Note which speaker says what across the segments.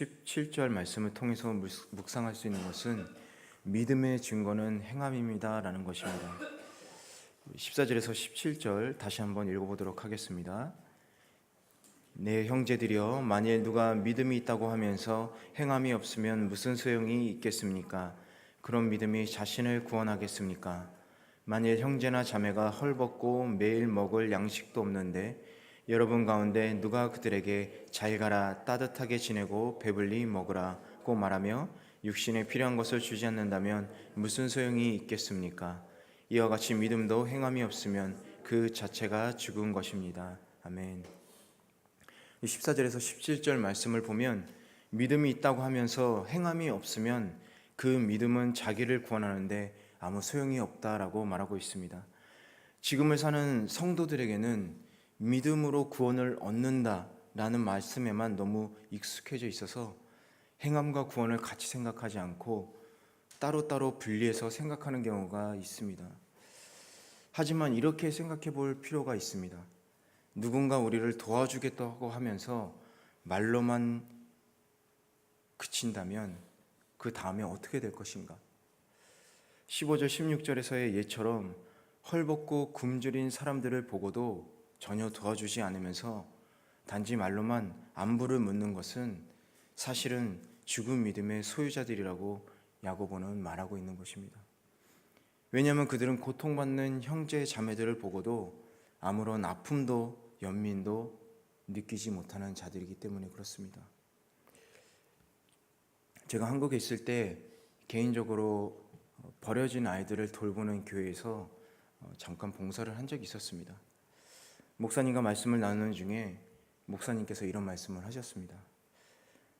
Speaker 1: 17절 말씀을 통해서 묵상할 수 있는 것은 믿음의 증거는 행함입니다 라는 것입니다. 14절에서 17절 다시 한번 읽어보도록 하겠습니다. 내 형제들이여, 만일 누가 믿음이 있다고 하면서 행함이 없으면 무슨 소용이 있겠습니까? 그런 믿음이 자신을 구원하겠습니까? 만일 형제나 자매가 헐벗고 매일 먹을 양식도 없는데 여러분 가운데 누가 그들에게 잘 가라, 따뜻하게 지내고 배불리 먹으라고 말하며 육신에 필요한 것을 주지 않는다면 무슨 소용이 있겠습니까? 이와 같이 믿음도 행함이 없으면 그 자체가 죽은 것입니다. 아멘. 14절에서 17절 말씀을 보면 믿음이 있다고 하면서 행함이 없으면 그 믿음은 자기를 구원하는데 아무 소용이 없다라고 말하고 있습니다. 지금을 사는 성도들에게는 믿음으로 구원을 얻는다라는 말씀에만 너무 익숙해져 있어서 행함과 구원을 같이 생각하지 않고 따로따로 분리해서 생각하는 경우가 있습니다. 하지만 이렇게 생각해 볼 필요가 있습니다. 누군가 우리를 도와주겠다고 하면서 말로만 그친다면 그 다음에 어떻게 될 것인가? 15절 16절에서의 예처럼 헐벗고 굶주린 사람들을 보고도 전혀 도와주지 않으면서 단지 말로만 안부를 묻는 것은 사실은 죽은 믿음의 소유자들이라고 야고보는 말하고 있는 것입니다. 왜냐하면 그들은 고통받는 형제 자매들을 보고도 아무런 아픔도 연민도 느끼지 못하는 자들이기 때문에 그렇습니다. 제가 한국에 있을 때 개인적으로 버려진 아이들을 돌보는 교회에서 잠깐 봉사를 한 적이 있었습니다. 목사님과 말씀을 나누는 중에 목사님께서 이런 말씀을 하셨습니다.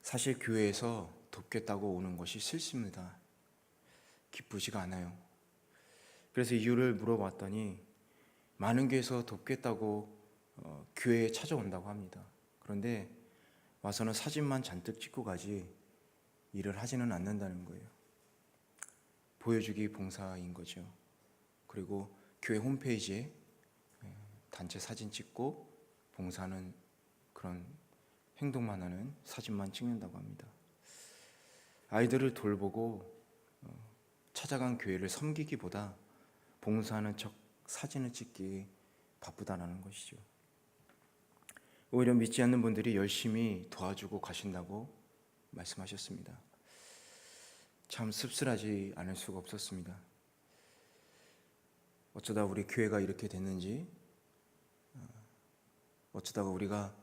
Speaker 1: 사실 교회에서 돕겠다고 오는 것이 싫습니다. 기쁘지가 않아요. 그래서 이유를 물어봤더니 많은 교회에서 돕겠다고 교회에 찾아온다고 합니다. 그런데 와서는 사진만 잔뜩 찍고 가지 일을 하지는 않는다는 거예요. 보여주기 봉사인 거죠. 그리고 교회 홈페이지에 단체 사진 찍고 봉사하는 그런 행동만 하는 사진만 찍는다고 합니다. 아이들을 돌보고 찾아간 교회를 섬기기보다 봉사하는 척 사진을 찍기 바쁘다라는 것이죠. 오히려 믿지 않는 분들이 열심히 도와주고 가신다고 말씀하셨습니다. 참 씁쓸하지 않을 수가 없었습니다. 어쩌다 우리 교회가 이렇게 됐는지, 어쩌다가 우리가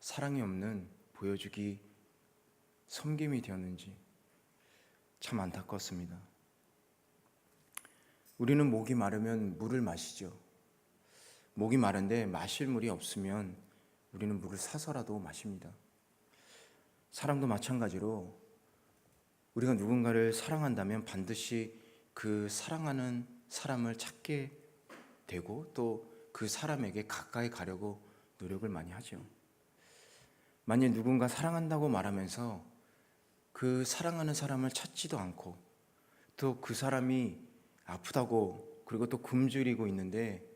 Speaker 1: 사랑이 없는 보여주기 섬김이 되었는지 참 안타깝습니다. 우리는 목이 마르면 물을 마시죠. 목이 마른데 마실 물이 없으면 우리는 물을 사서라도 마십니다. 사랑도 마찬가지로 우리가 누군가를 사랑한다면 반드시 그 사랑하는 사람을 찾게 되고 또 그 사람에게 가까이 가려고 노력을 많이 하죠. 만약 누군가 사랑한다고 말하면서 그 사랑하는 사람을 찾지도 않고 또 그 사람이 아프다고 그리고 또 굶주리고 있는데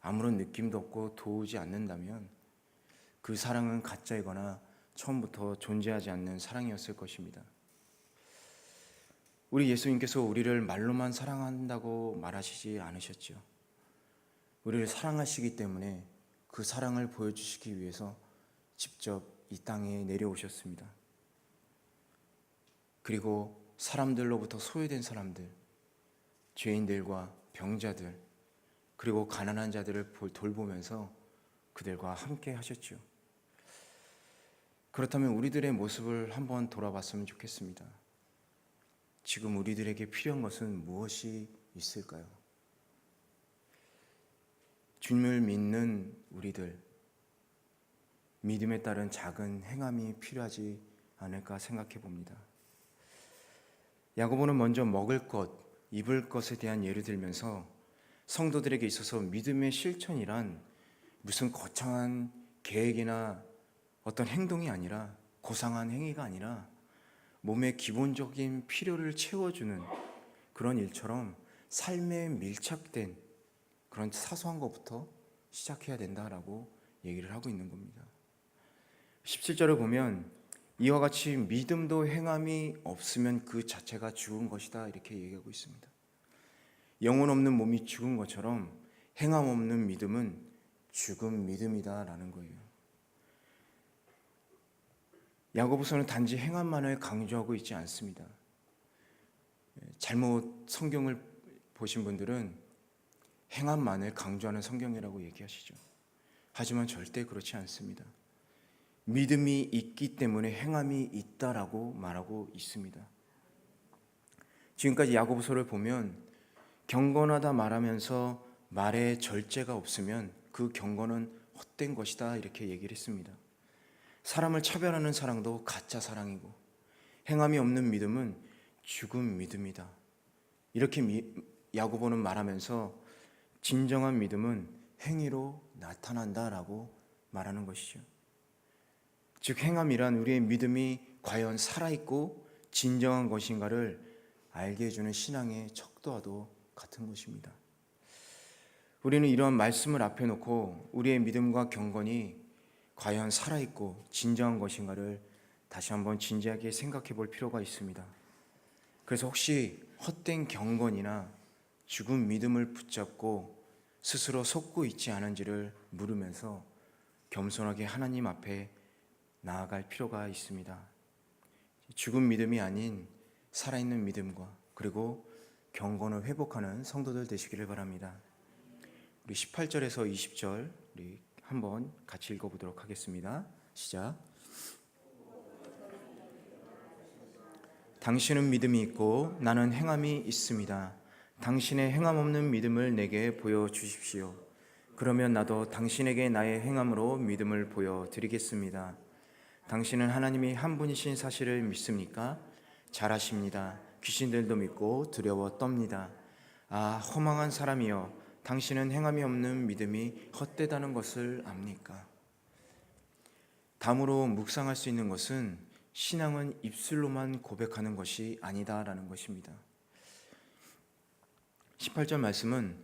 Speaker 1: 아무런 느낌도 없고 도우지 않는다면 그 사랑은 가짜이거나 처음부터 존재하지 않는 사랑이었을 것입니다. 우리 예수님께서 우리를 말로만 사랑한다고 말하시지 않으셨죠. 우리를 사랑하시기 때문에 그 사랑을 보여주시기 위해서 직접 이 땅에 내려오셨습니다. 그리고 사람들로부터 소외된 사람들, 죄인들과 병자들, 그리고 가난한 자들을 돌보면서 그들과 함께 하셨죠. 그렇다면 우리들의 모습을 한번 돌아봤으면 좋겠습니다. 지금 우리들에게 필요한 것은 무엇이 있을까요? 주님을 믿는 우리들, 믿음에 따른 작은 행함이 필요하지 않을까 생각해 봅니다. 야고보는 먼저 먹을 것, 입을 것에 대한 예를 들면서 성도들에게 있어서 믿음의 실천이란 무슨 거창한 계획이나 어떤 행동이 아니라 고상한 행위가 아니라 몸의 기본적인 필요를 채워주는 그런 일처럼 삶에 밀착된 그런 사소한 것부터 시작해야 된다라고 얘기를 하고 있는 겁니다. 17절을 보면 이와 같이 믿음도 행함이 없으면 그 자체가 죽은 것이다, 이렇게 얘기하고 있습니다. 영혼 없는 몸이 죽은 것처럼 행함 없는 믿음은 죽은 믿음이다라는 거예요. 야고보서는 단지 행함만을 강조하고 있지 않습니다. 잘못 성경을 보신 분들은 행함만을 강조하는 성경이라고 얘기하시죠. 하지만 절대 그렇지 않습니다. 믿음이 있기 때문에 행함이 있다라고 말하고 있습니다. 지금까지 야고보서를 보면 경건하다 말하면서 말에 절제가 없으면 그 경건은 헛된 것이다, 이렇게 얘기를 했습니다. 사람을 차별하는 사랑도 가짜 사랑이고 행함이 없는 믿음은 죽은 믿음이다, 이렇게 야고보는 말하면서 진정한 믿음은 행위로 나타난다라고 말하는 것이죠. 즉 행함이란 우리의 믿음이 과연 살아있고 진정한 것인가를 알게 해주는 신앙의 척도와도 같은 것입니다. 우리는 이러한 말씀을 앞에 놓고 우리의 믿음과 경건이 과연 살아있고 진정한 것인가를 다시 한번 진지하게 생각해 볼 필요가 있습니다. 그래서 혹시 헛된 경건이나 죽은 믿음을 붙잡고 스스로 속고 있지 않은지를 물으면서 겸손하게 하나님 앞에 나아갈 필요가 있습니다. 죽은 믿음이 아닌 살아있는 믿음과 그리고 경건을 회복하는 성도들 되시기를 바랍니다. 우리 18절에서 20절 우리 한번 같이 읽어보도록 하겠습니다. 시작. 당신은 믿음이 있고 나는 행함이 있습니다. 당신의 행함 없는 믿음을 내게 보여주십시오. 그러면 나도 당신에게 나의 행함으로 믿음을 보여드리겠습니다. 당신은 하나님이 한 분이신 사실을 믿습니까? 잘하십니다. 귀신들도 믿고 두려워 떱니다. 아, 허망한 사람이여, 당신은 행함이 없는 믿음이 헛되다는 것을 압니까? 다음으로 묵상할 수 있는 것은 신앙은 입술로만 고백하는 것이 아니다라는 것입니다. 18절 말씀은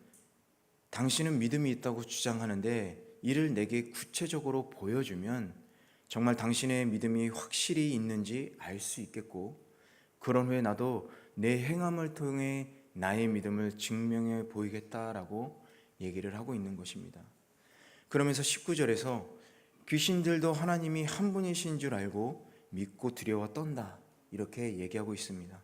Speaker 1: 당신은 믿음이 있다고 주장하는데 이를 내게 구체적으로 보여주면 정말 당신의 믿음이 확실히 있는지 알 수 있겠고, 그런 후에 나도 내 행함을 통해 나의 믿음을 증명해 보이겠다라고 얘기를 하고 있는 것입니다. 그러면서 19절에서 귀신들도 하나님이 한 분이신 줄 알고 믿고 두려워 떤다, 이렇게 얘기하고 있습니다.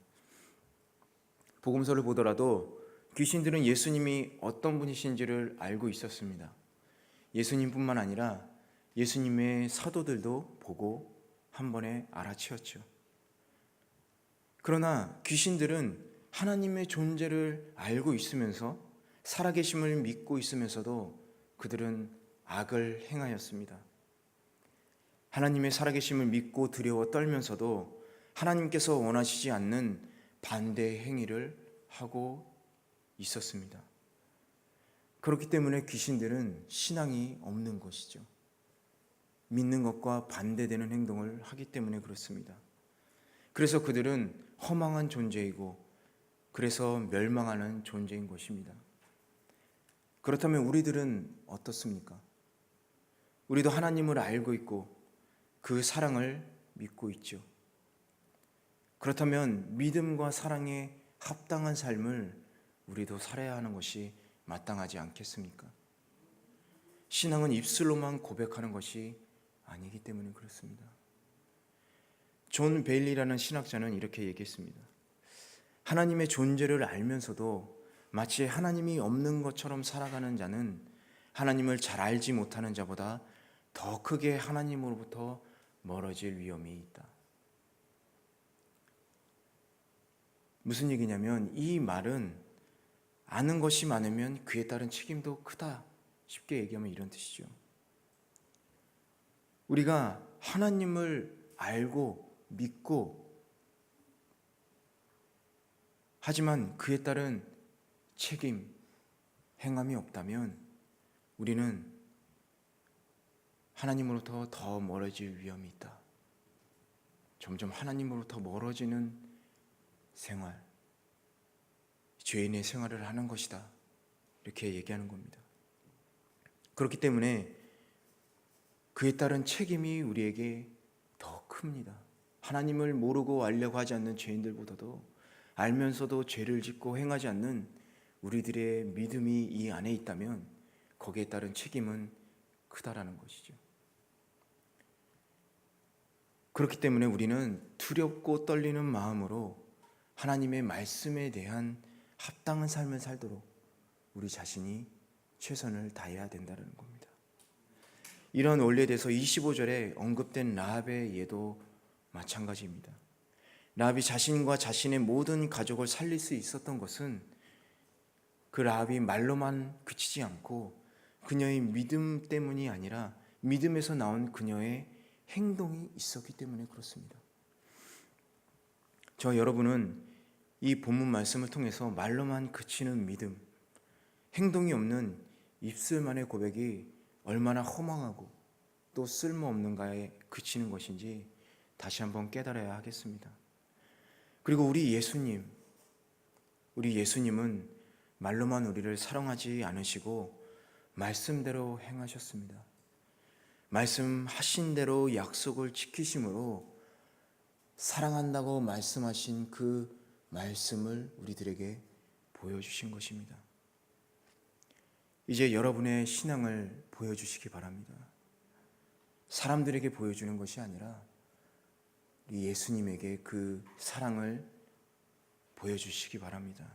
Speaker 1: 복음서를 보더라도 귀신들은 예수님이 어떤 분이신지를 알고 있었습니다. 예수님뿐만 아니라 예수님의 사도들도 보고 한 번에 알아채었죠. 그러나 귀신들은 하나님의 존재를 알고 있으면서 살아계심을 믿고 있으면서도 그들은 악을 행하였습니다. 하나님의 살아계심을 믿고 두려워 떨면서도 하나님께서 원하시지 않는 반대의 행위를 하고 있었습니다. 그렇기 때문에 귀신들은 신앙이 없는 것이죠. 믿는 것과 반대되는 행동을 하기 때문에 그렇습니다. 그래서 그들은 허망한 존재이고 그래서 멸망하는 존재인 것입니다. 그렇다면 우리들은 어떻습니까? 우리도 하나님을 알고 있고 그 사랑을 믿고 있죠. 그렇다면 믿음과 사랑에 합당한 삶을 우리도 살아야 하는 것이 마땅하지 않겠습니까? 신앙은 입술로만 고백하는 것이 아니기 때문에 그렇습니다. 존 베일리라는 신학자는 이렇게 얘기했습니다. 하나님의 존재를 알면서도 마치 하나님이 없는 것처럼 살아가는 자는 하나님을 잘 알지 못하는 자보다 더 크게 하나님으로부터 멀어질 위험이 있다. 무슨 얘기냐면 이 말은 아는 것이 많으면 그에 따른 책임도 크다, 쉽게 얘기하면 이런 뜻이죠. 우리가 하나님을 알고 믿고 하지만 그에 따른 책임, 행함이 없다면 우리는 하나님으로부터 더 멀어질 위험이 있다. 점점 하나님으로부터 멀어지는 생활, 죄인의 생활을 하는 것이다, 이렇게 얘기하는 겁니다. 그렇기 때문에 그에 따른 책임이 우리에게 더 큽니다. 하나님을 모르고 알려고 하지 않는 죄인들보다도 알면서도 죄를 짓고 행하지 않는 우리들의 믿음이 이 안에 있다면 거기에 따른 책임은 크다라는 것이죠. 그렇기 때문에 우리는 두렵고 떨리는 마음으로 하나님의 말씀에 대한 합당한 삶을 살도록 우리 자신이 최선을 다해야 된다는 겁니다. 이런 원리에 대해서 25절에 언급된 라합의 예도 마찬가지입니다. 라합이 자신과 자신의 모든 가족을 살릴 수 있었던 것은 그 라합이 말로만 그치지 않고 그녀의 믿음 때문이 아니라 믿음에서 나온 그녀의 행동이 있었기 때문에 그렇습니다. 저 여러분은 이 본문 말씀을 통해서 말로만 그치는 믿음, 행동이 없는 입술만의 고백이 얼마나 허망하고 또 쓸모없는가에 그치는 것인지 다시 한번 깨달아야 하겠습니다. 그리고 우리 예수님은 말로만 우리를 사랑하지 않으시고 말씀대로 행하셨습니다. 말씀하신 대로 약속을 지키심으로 사랑한다고 말씀하신 그 말씀을 우리들에게 보여주신 것입니다. 이제 여러분의 신앙을 보여주시기 바랍니다. 사람들에게 보여주는 것이 아니라 예수님에게 그 사랑을 보여주시기 바랍니다.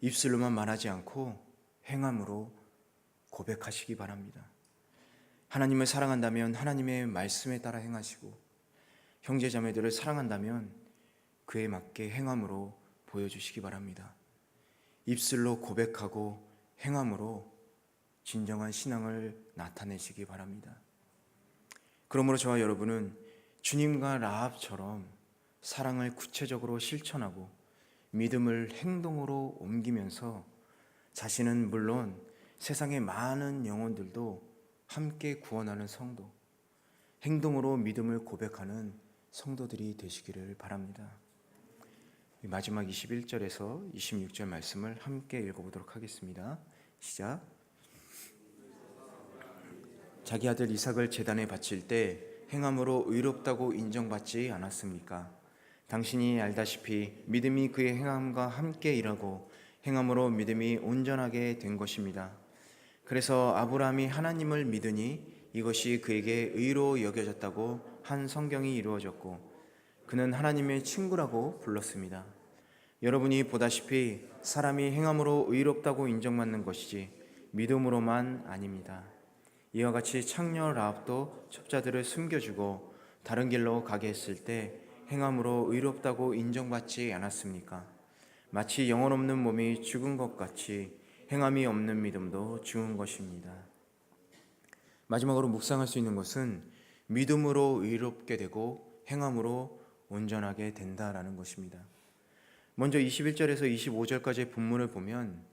Speaker 1: 입술로만 말하지 않고 행함으로 고백하시기 바랍니다. 하나님을 사랑한다면 하나님의 말씀에 따라 행하시고 형제 자매들을 사랑한다면 그에 맞게 행함으로 보여주시기 바랍니다. 입술로 고백하고 행함으로 진정한 신앙을 나타내시기 바랍니다. 그러므로 저와 여러분은 주님과 라합처럼 사랑을 구체적으로 실천하고 믿음을 행동으로 옮기면서 자신은 물론 세상의 많은 영혼들도 함께 구원하는 성도, 행동으로 믿음을 고백하는 성도들이 되시기를 바랍니다. 마지막 21절에서 26절 말씀을 함께 읽어보도록 하겠습니다. 시작. 자기 아들 이삭을 제단에 바칠 때 행함으로 의롭다고 인정받지 않았습니까? 당신이 알다시피 믿음이 그의 행함과 함께 일하고 행함으로 믿음이 온전하게 된 것입니다. 그래서 아브라함이 하나님을 믿으니 이것이 그에게 의로 여겨졌다고 한 성경이 이루어졌고 그는 하나님의 친구라고 불렀습니다. 여러분이 보다시피 사람이 행함으로 의롭다고 인정받는 것이지 믿음으로만 아닙니다. 이와 같이 창녀 라합도 첩자들을 숨겨주고 다른 길로 가게 했을 때 행함으로 의롭다고 인정받지 않았습니까? 마치 영혼 없는 몸이 죽은 것 같이 행함이 없는 믿음도 죽은 것입니다. 마지막으로 묵상할 수 있는 것은 믿음으로 의롭게 되고 행함으로 온전하게 된다라는 것입니다. 먼저 21절에서 25절까지의 본문을 보면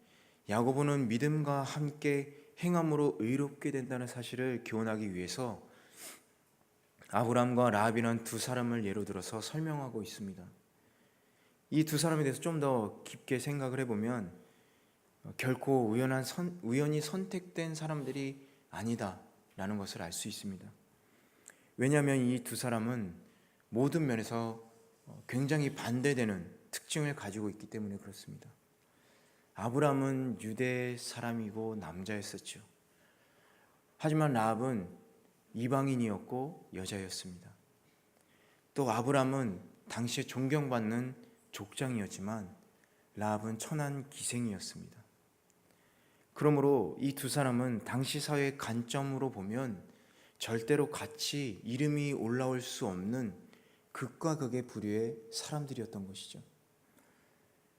Speaker 1: 야고보는 믿음과 함께 행함으로 의롭게 된다는 사실을 교훈하기 위해서 아브라함과 라합이라는 두 사람을 예로 들어서 설명하고 있습니다. 이 두 사람에 대해서 좀 더 깊게 생각을 해보면 결코 우연히 선택된 사람들이 아니다라는 것을 알 수 있습니다. 왜냐하면 이 두 사람은 모든 면에서 굉장히 반대되는 특징을 가지고 있기 때문에 그렇습니다. 아브라함은 유대 사람이고 남자였었죠. 하지만 라합은 이방인이었고 여자였습니다. 또 아브라함은 당시에 존경받는 족장이었지만 라합은 천한 기생이었습니다. 그러므로 이 두 사람은 당시 사회의 관점으로 보면 절대로 같이 이름이 올라올 수 없는 극과 극의 부류의 사람들이었던 것이죠.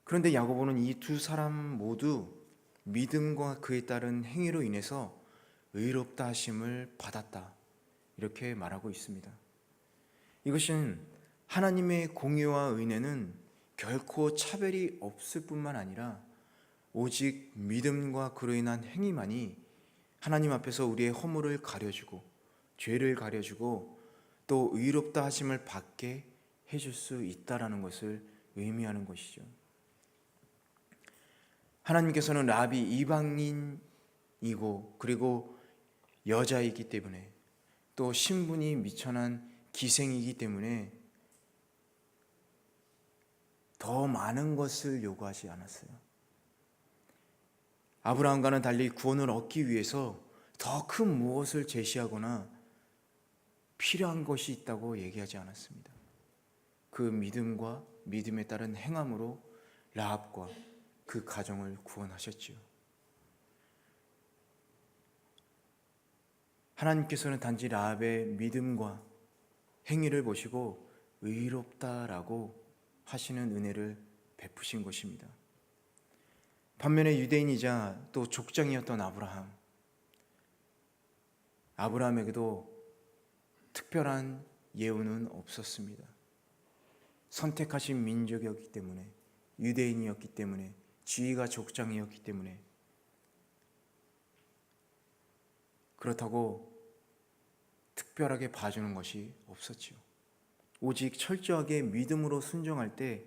Speaker 1: 그런데 야고보는 이 두 사람 모두 믿음과 그에 따른 행위로 인해서 의롭다 하심을 받았다, 이렇게 말하고 있습니다. 이것은 하나님의 공의와 은혜는 결코 차별이 없을 뿐만 아니라 오직 믿음과 그로 인한 행위만이 하나님 앞에서 우리의 허물을 가려주고 죄를 가려주고 또 의롭다 하심을 받게 해줄 수 있다라는 것을 의미하는 것이죠. 하나님께서는 라합이 이방인이고 그리고 여자이기 때문에 또 신분이 미천한 기생이기 때문에 더 많은 것을 요구하지 않았어요. 아브라함과는 달리 구원을 얻기 위해서 더 큰 무엇을 제시하거나 필요한 것이 있다고 얘기하지 않았습니다. 그 믿음과 믿음에 따른 행함으로 라합과 그 가정을 구원하셨지요. 하나님께서는 단지 라합의 믿음과 행위를 보시고 의롭다라고 하시는 은혜를 베푸신 것입니다. 반면에 유대인이자 또 족장이었던 아브라함에게도 특별한 예우는 없었습니다. 선택하신 민족이었기 때문에, 유대인이었기 때문에, 지위가 족장이었기 때문에, 그렇다고 특별하게 봐주는 것이 없었지요. 오직 철저하게 믿음으로 순종할 때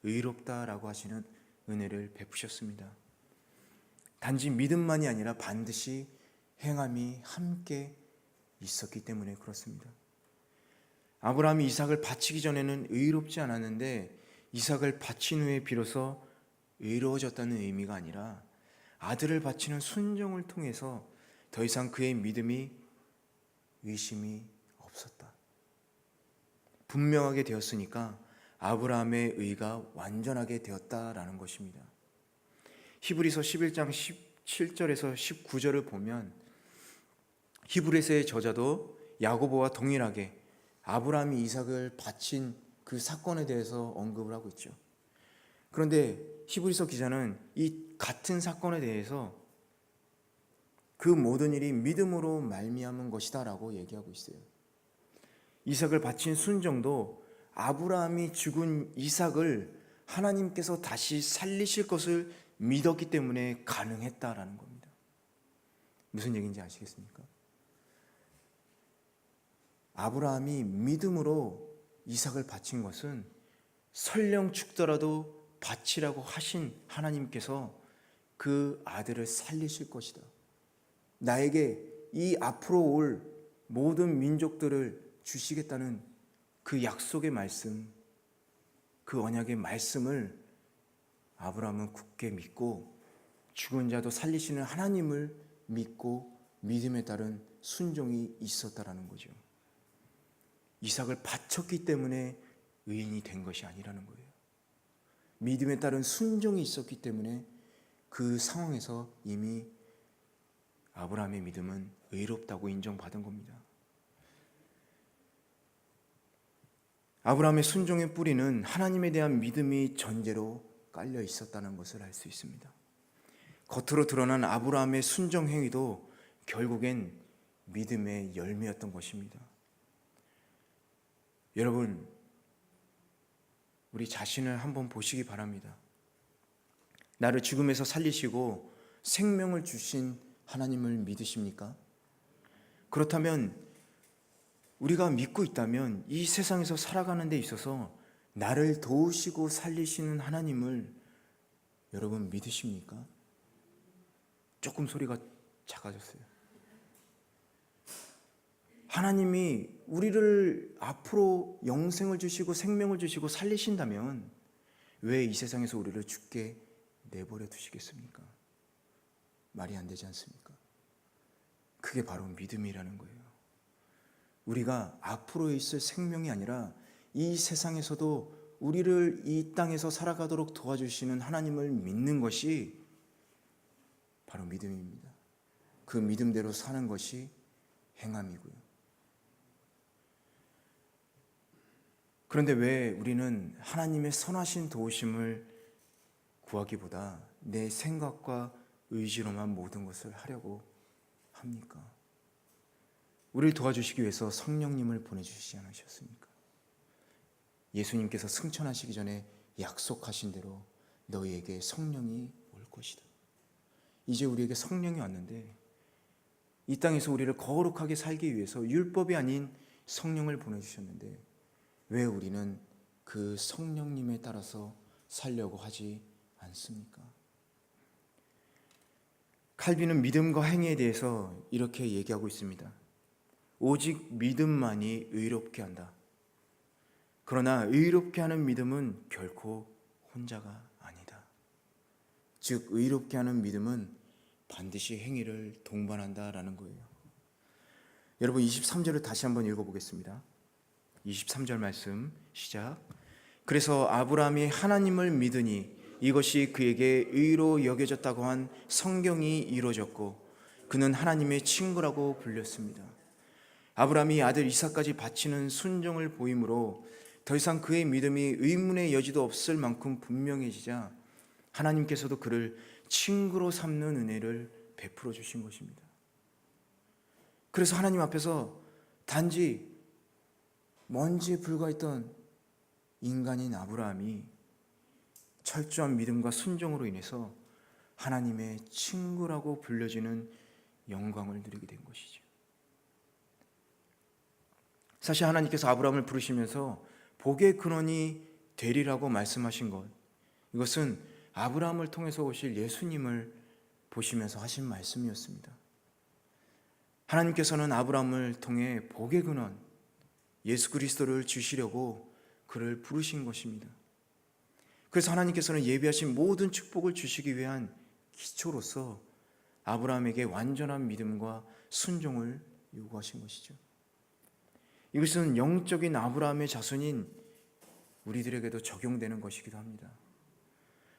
Speaker 1: 의롭다라고 하시는 은혜를 베푸셨습니다. 단지 믿음만이 아니라 반드시 행함이 함께 있었기 때문에 그렇습니다. 아브라함이 이삭을 바치기 전에는 의롭지 않았는데 이삭을 바친 후에 비로소 의로워졌다는 의미가 아니라 아들을 바치는 순종을 통해서 더 이상 그의 믿음이 의심이 없었다. 분명하게 되었으니까 아브라함의 의가 완전하게 되었다라는 것입니다. 히브리서 11장 17절에서 19절을 보면 히브리서의 저자도 야고보와 동일하게 아브라함이 이삭을 바친 그 사건에 대해서 언급을 하고 있죠. 그런데 히브리서 기자는 이 같은 사건에 대해서 그 모든 일이 믿음으로 말미암은 것이다 라고 얘기하고 있어요. 이삭을 바친 순종도 아브라함이 죽은 이삭을 하나님께서 다시 살리실 것을 믿었기 때문에 가능했다라는 겁니다. 무슨 얘기인지 아시겠습니까? 아브라함이 믿음으로 이삭을 바친 것은 설령 죽더라도 바치라고 하신 하나님께서 그 아들을 살리실 것이다. 나에게 이 앞으로 올 모든 민족들을 주시겠다는 그 약속의 말씀, 그 언약의 말씀을 아브라함은 굳게 믿고 죽은 자도 살리시는 하나님을 믿고 믿음에 따른 순종이 있었다라는 거죠. 이삭을 바쳤기 때문에 의인이 된 것이 아니라는 거예요. 믿음에 따른 순종이 있었기 때문에 그 상황에서 이미 아브라함의 믿음은 의롭다고 인정받은 겁니다. 아브라함의 순종의 뿌리는 하나님에 대한 믿음이 전제로 깔려 있었다는 것을 알 수 있습니다. 겉으로 드러난 아브라함의 순종 행위도 결국엔 믿음의 열매였던 것입니다. 여러분, 우리 자신을 한번 보시기 바랍니다. 나를 죽음에서 살리시고 생명을 주신 하나님을 믿으십니까? 그렇다면 우리가 믿고 있다면 이 세상에서 살아가는 데 있어서 나를 도우시고 살리시는 하나님을 여러분 믿으십니까? 조금 소리가 작아졌어요. 하나님이 우리를 앞으로 영생을 주시고 생명을 주시고 살리신다면 왜 이 세상에서 우리를 죽게 내버려 두시겠습니까? 말이 안 되지 않습니까? 그게 바로 믿음이라는 거예요. 우리가 앞으로 있을 생명이 아니라 이 세상에서도 우리를 이 땅에서 살아가도록 도와주시는 하나님을 믿는 것이 바로 믿음입니다. 그 믿음대로 사는 것이 행함이고요. 그런데 왜 우리는 하나님의 선하신 도우심을 구하기보다 내 생각과 의지로만 모든 것을 하려고 합니까? 우리를 도와주시기 위해서 성령님을 보내주시지 않으셨습니까? 예수님께서 승천하시기 전에 약속하신 대로 너희에게 성령이 올 것이다. 이제 우리에게 성령이 왔는데 이 땅에서 우리를 거룩하게 살기 위해서 율법이 아닌 성령을 보내주셨는데 왜 우리는 그 성령님에 따라서 살려고 하지 않습니까? 칼빈은 믿음과 행위에 대해서 이렇게 얘기하고 있습니다. 오직 믿음만이 의롭게 한다. 그러나 의롭게 하는 믿음은 결코 혼자가 아니다. 즉 의롭게 하는 믿음은 반드시 행위를 동반한다라는 거예요. 여러분 23절을 다시 한번 읽어보겠습니다. 23절 말씀 시작. 그래서 아브라함이 하나님을 믿으니 이것이 그에게 의로 여겨졌다고 한 성경이 이루어졌고 그는 하나님의 친구라고 불렸습니다. 아브라함이 아들 이삭까지 바치는 순종을 보임으로 더 이상 그의 믿음이 의문의 여지도 없을 만큼 분명해지자 하나님께서도 그를 친구로 삼는 은혜를 베풀어 주신 것입니다. 그래서 하나님 앞에서 단지 먼지에 불과했던 인간인 아브라함이 철저한 믿음과 순종으로 인해서 하나님의 친구라고 불려지는 영광을 누리게 된 것이죠. 사실 하나님께서 아브라함을 부르시면서 복의 근원이 되리라고 말씀하신 것, 이것은 아브라함을 통해서 오실 예수님을 보시면서 하신 말씀이었습니다. 하나님께서는 아브라함을 통해 복의 근원 예수 그리스도를 주시려고 그를 부르신 것입니다. 그래서 하나님께서는 예비하신 모든 축복을 주시기 위한 기초로서 아브라함에게 완전한 믿음과 순종을 요구하신 것이죠. 이것은 영적인 아브라함의 자손인 우리들에게도 적용되는 것이기도 합니다.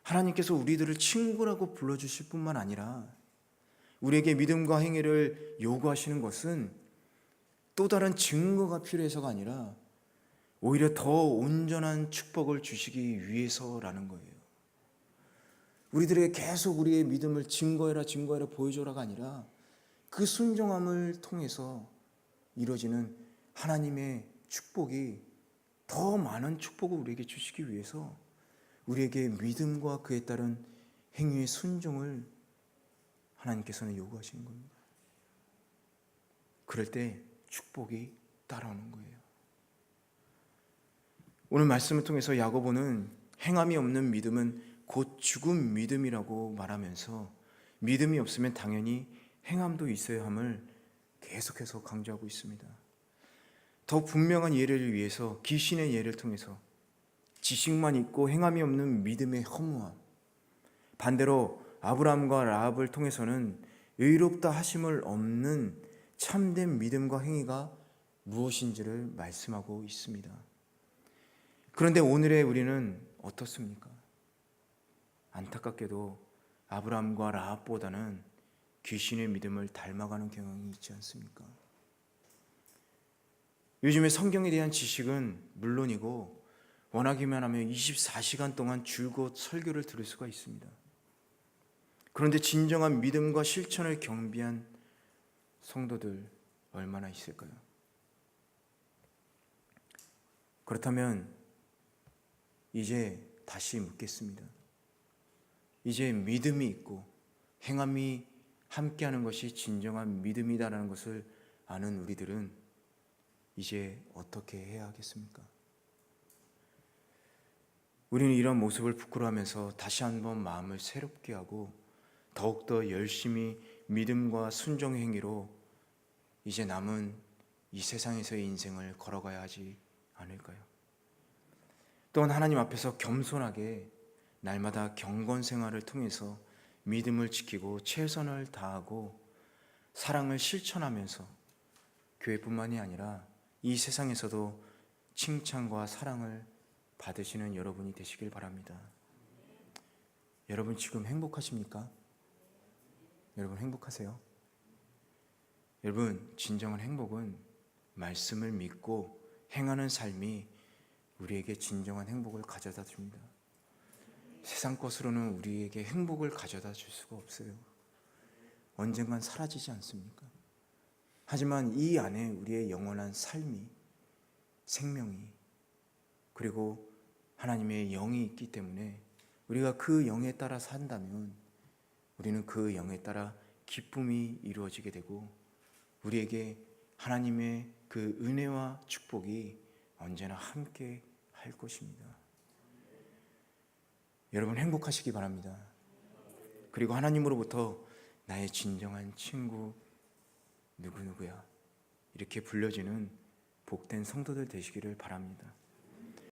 Speaker 1: 하나님께서 우리들을 친구라고 불러주실 뿐만 아니라 우리에게 믿음과 행위를 요구하시는 것은 또 다른 증거가 필요해서가 아니라 오히려 더 온전한 축복을 주시기 위해서라는 거예요. 우리들에게 계속 우리의 믿음을 증거해라 보여줘라가 아니라 그 순종함을 통해서 이루어지는 하나님의 축복이 더 많은 축복을 우리에게 주시기 위해서 우리에게 믿음과 그에 따른 행위의 순종을 하나님께서는 요구하시는 겁니다. 그럴 때 축복이 따라오는 거예요. 오늘 말씀을 통해서 야고보는 행함이 없는 믿음은 곧 죽은 믿음이라고 말하면서 믿음이 없으면 당연히 행함도 있어야 함을 계속해서 강조하고 있습니다. 더 분명한 예를 위해서 귀신의 예를 통해서 지식만 있고 행함이 없는 믿음의 허무함, 반대로 아브라함과 라합을 통해서는 의롭다 하심을 없는 참된 믿음과 행위가 무엇인지를 말씀하고 있습니다. 그런데 오늘의 우리는 어떻습니까? 안타깝게도 아브라함과 라합보다는 귀신의 믿음을 닮아가는 경향이 있지 않습니까? 요즘에 성경에 대한 지식은 물론이고 원하기만 하면 24시간 동안 줄곧 설교를 들을 수가 있습니다. 그런데 진정한 믿음과 실천을 경비한 성도들 얼마나 있을까요? 그렇다면 이제 다시 묻겠습니다. 이제 믿음이 있고 행함이 함께하는 것이 진정한 믿음이다라는 것을 아는 우리들은 이제 어떻게 해야 하겠습니까? 우리는 이런 모습을 부끄러워하면서 다시 한번 마음을 새롭게 하고 더욱더 열심히 믿음과 순종의 행위로 이제 남은 이 세상에서의 인생을 걸어가야 하지 않을까요? 또한 하나님 앞에서 겸손하게 날마다 경건 생활을 통해서 믿음을 지키고 최선을 다하고 사랑을 실천하면서 교회뿐만이 아니라 이 세상에서도 칭찬과 사랑을 받으시는 여러분이 되시길 바랍니다. 여러분 지금 행복하십니까? 여러분 행복하세요? 여러분 진정한 행복은 말씀을 믿고 행하는 삶이 우리에게 진정한 행복을 가져다 줍니다. 세상 것으로는 우리에게 행복을 가져다 줄 수가 없어요. 언젠간 사라지지 않습니까? 하지만 이 안에 우리의 영원한 삶이, 생명이, 그리고 하나님의 영이 있기 때문에 우리가 그 영에 따라 산다면 우리는 그 영에 따라 기쁨이 이루어지게 되고 우리에게 하나님의 그 은혜와 축복이 언제나 함께 할 것입니다. 여러분 행복하시기 바랍니다. 그리고 하나님으로부터 나의 진정한 친구 누구누구야 이렇게 불려지는 복된 성도들 되시기를 바랍니다.